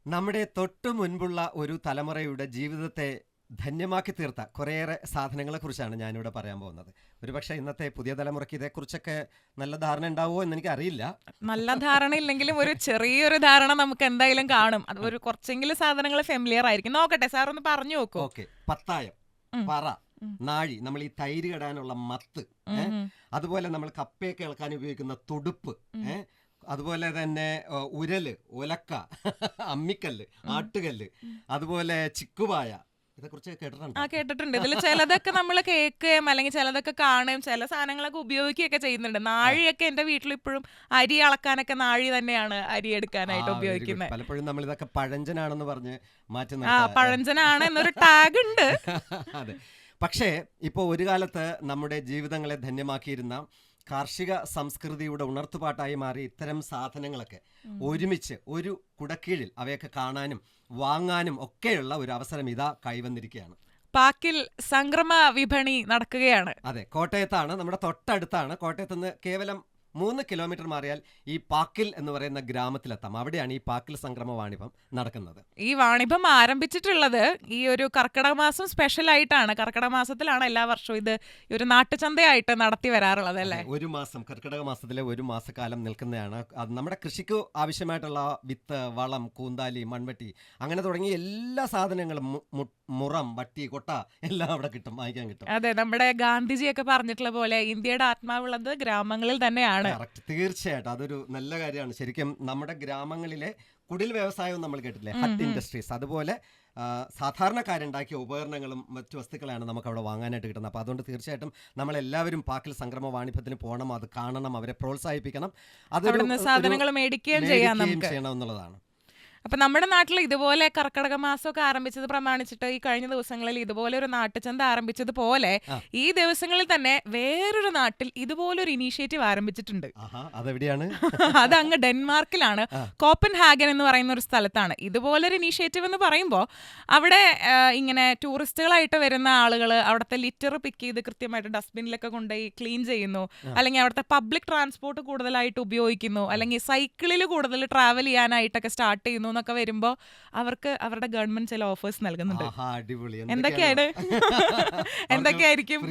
നമ്മുടെ തൊട്ടു മുൻപുള്ള ഒരു തലമുറയുടെ ജീവിതത്തെ ധന്യമാക്കി തീർത്ത കുറേയേറെ സാധനങ്ങളെ കുറിച്ചാണ് ഞാനിവിടെ പറയാൻ പോകുന്നത്. ഒരുപക്ഷെ ഇന്നത്തെ പുതിയ തലമുറയ്ക്ക് ഇതേക്കുറിച്ചൊക്കെ നല്ല ധാരണ ഉണ്ടാവുമോ എന്ന് എനിക്ക് അറിയില്ല. നല്ല ധാരണ ഇല്ലെങ്കിലും ഒരു ചെറിയൊരു ധാരണ നമുക്ക് എന്തായാലും കാണും. അത് ഒരു കുറച്ചെങ്കിലും സാധനങ്ങൾ ഫെമിലിയർ ആയിരിക്കും. നോക്കട്ടെ സാർ ഒന്ന് പറഞ്ഞു നോക്കൂ. ഓക്കെ, പത്തായം, പറ, നാഴി, നമ്മൾ ഈ തൈര് കെടാനുള്ള മത്ത്, അതുപോലെ നമ്മൾ കപ്പയൊക്കെ ഇളക്കാൻ ഉപയോഗിക്കുന്ന തുടുപ്പ്, അതുപോലെ തന്നെ ഉരല്, ഒലക്ക, അമ്മിക്കല്ല്, ആട്ടുകല്ല്, അതുപോലെ ചിക്കുപായ, ഇതേക്കുറിച്ച് കേട്ടിട്ടുണ്ട്. കേട്ടിട്ടുണ്ട്. ഇതിൽ ചിലതൊക്കെ നമ്മൾ കേൾക്കുകയും അല്ലെങ്കിൽ ചിലതൊക്കെ കാണുകയും ചില സാധനങ്ങളൊക്കെ ഉപയോഗിക്കുകയൊക്കെ ചെയ്യുന്നുണ്ട്. നാഴിയൊക്കെ എന്റെ വീട്ടിൽ ഇപ്പോഴും അരി അളക്കാനൊക്കെ നാഴി തന്നെയാണ് അരി എടുക്കാനായിട്ട് ഉപയോഗിക്കുന്നത്. പലപ്പോഴും നമ്മൾ ഇതൊക്കെ പഴഞ്ചനാണെന്ന് പറഞ്ഞ് മാറ്റി പഴഞ്ചനാണ് എന്നൊരു ടാഗ് ഉണ്ട്. അതെ, പക്ഷേ ഇപ്പോൾ ഒരു കാലത്ത് നമ്മുടെ ജീവിതങ്ങളെ ധന്യമാക്കിയിരുന്ന കാർഷിക സംസ്കൃതിയുടെ ഉണർത്തുപാട്ടായി മാറി ഇത്തരം സാധനങ്ങളൊക്കെ ഒരുമിച്ച് ഒരു കുടക്കീഴിൽ അവയൊക്കെ കാണാനും വാങ്ങാനും ഒക്കെയുള്ള ഒരു അവസരം ഇതാ കൈവന്നിരിക്കുകയാണ്. പാക്കിൽ സംക്രമ വിപണി നടക്കുകയാണ്. അതെ, കോട്ടയത്താണ്, നമ്മുടെ തൊട്ടടുത്താണ്. കോട്ടയത്ത് നിന്ന് കേവലം 3 കിലോമീറ്റർ മാറിയാൽ ഈ പാക്കിൽ എന്ന് പറയുന്ന ഗ്രാമത്തിലെത്താം. അവിടെയാണ് ഈ പാക്കിൽ സംക്രമ വാണിഭം നടക്കുന്നത്. ഈ വാണിഭം ആരംഭിച്ചിട്ടുള്ളത് ഈ ഒരു കർക്കിടക മാസം സ്പെഷ്യൽ ആയിട്ടാണ്. കർക്കിടക മാസത്തിലാണ് എല്ലാ വർഷവും ഇത് ഒരു നാട്ടുചന്തയായിട്ട് നടത്തി വരാറുള്ളത് അല്ലേ? ഒരു മാസം, കർക്കിടക മാസത്തിലെ ഒരു മാസക്കാലം നിൽക്കുന്നതാണ്. അത് നമ്മുടെ കൃഷിക്ക് ആവശ്യമായിട്ടുള്ള വിത്ത്, വളം, കൂന്താലി, മൺവെട്ടി, അങ്ങനെ തുടങ്ങിയ എല്ലാ സാധനങ്ങളും, മുറം, വട്ടി, കൊട്ട എല്ലാം അവിടെ കിട്ടും, വാങ്ങിക്കാൻ കിട്ടും. അതെ, നമ്മുടെ ഗാന്ധിജിയൊക്കെ പറഞ്ഞിട്ടുള്ള പോലെ ഇന്ത്യയുടെ ആത്മാവുള്ളത് ഗ്രാമങ്ങളിൽ തന്നെയാണ്. തീർച്ചയായിട്ടും അതൊരു നല്ല കാര്യമാണ്. ശരിക്കും നമ്മുടെ ഗ്രാമങ്ങളിലെ കുടിൽ വ്യവസായവും നമ്മൾ കേട്ടില്ലേ, ഹട്ട് ഇൻഡസ്ട്രീസ്, അതുപോലെ സാധാരണക്കാരുണ്ടാക്കിയ ഉപകരണങ്ങളും മറ്റു വസ്തുക്കളാണ് നമുക്ക് അവിടെ വാങ്ങാനായിട്ട് കിട്ടുന്നത്. അപ്പോൾ അതുകൊണ്ട് തീർച്ചയായിട്ടും നമ്മളെല്ലാവരും പാക്കിൽ സംക്രമ വാണിഭത്തിന് പോകണം, അത് കാണണം, അവരെ പ്രോത്സാഹിപ്പിക്കണം, അതൊരു സാധനങ്ങൾ മേടിക്കുകയും ചെയ്യണം എന്നുള്ളതാണ്. അപ്പം നമ്മുടെ നാട്ടിൽ ഇതുപോലെ കർക്കിടക മാസമൊക്കെ ആരംഭിച്ചത് പ്രമാണിച്ചിട്ട് ഈ കഴിഞ്ഞ ദിവസങ്ങളിൽ ഇതുപോലെ ഒരു നാട്ടുചന്ത ആരംഭിച്ചതുപോലെ ഈ ദിവസങ്ങളിൽ തന്നെ വേറൊരു നാട്ടിൽ ഇതുപോലൊരു ഇനീഷ്യേറ്റീവ് ആരംഭിച്ചിട്ടുണ്ട്. അതെവിടെയാണ്? അത് അങ്ങ് ഡെൻമാർക്കിലാണ്, കോപ്പൻഹാഗൻ എന്ന് പറയുന്ന ഒരു സ്ഥലത്താണ്. ഇതുപോലൊരു ഇനീഷ്യേറ്റീവ് എന്ന് പറയുമ്പോൾ അവിടെ ഇങ്ങനെ ടൂറിസ്റ്റുകളായിട്ട് വരുന്ന ആളുകൾ അവിടുത്തെ ലിറ്റർ പിക്ക് ചെയ്ത് കൃത്യമായിട്ട് ഡസ്റ്റ്ബിന്നിലൊക്കെ കൊണ്ടുപോയി ക്ലീൻ ചെയ്യുന്നു, അല്ലെങ്കിൽ അവിടുത്തെ പബ്ലിക് ട്രാൻസ്പോർട്ട് കൂടുതലായിട്ട് ഉപയോഗിക്കുന്നു, അല്ലെങ്കിൽ സൈക്കിളിൽ കൂടുതൽ ട്രാവൽ ചെയ്യാനായിട്ടൊക്കെ സ്റ്റാർട്ട് ചെയ്യുന്നു എന്നൊക്കെ വരുമ്പോ അവർക്ക് അവരുടെ ഗവൺമെന്റ് ചില ഓഫേഴ്സ് നൽകുന്നുണ്ട്. എന്തൊക്കെയായിരിക്കും?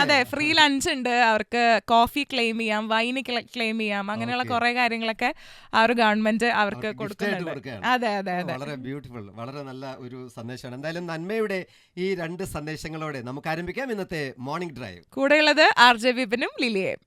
അതെ, ഫ്രീ ലഞ്ച് ഉണ്ട്, അവർക്ക് കോഫി ക്ലെയിം ചെയ്യാം, വൈന് ക്ലെയിം ചെയ്യാം, അങ്ങനെയുള്ള കുറെ കാര്യങ്ങളൊക്കെ ആ ഒരു ഗവൺമെന്റ് അവർക്ക് കൊടുക്കുന്നുണ്ട്. അതെ അതെ അതെ, വളരെ ബ്യൂട്ടിഫുൾ, വളരെ നല്ല ഒരു സന്ദേശമാണ്. എന്തായാലും നന്മയുടെ ഈ 2 സന്ദേശങ്ങളോടെ നമുക്ക് ആരംഭിക്കാം ഇന്നത്തെ മോർണിംഗ് ഡ്രൈവ്. കൂടെയുള്ളത് RJ വിപിനും ലിലിയേയും.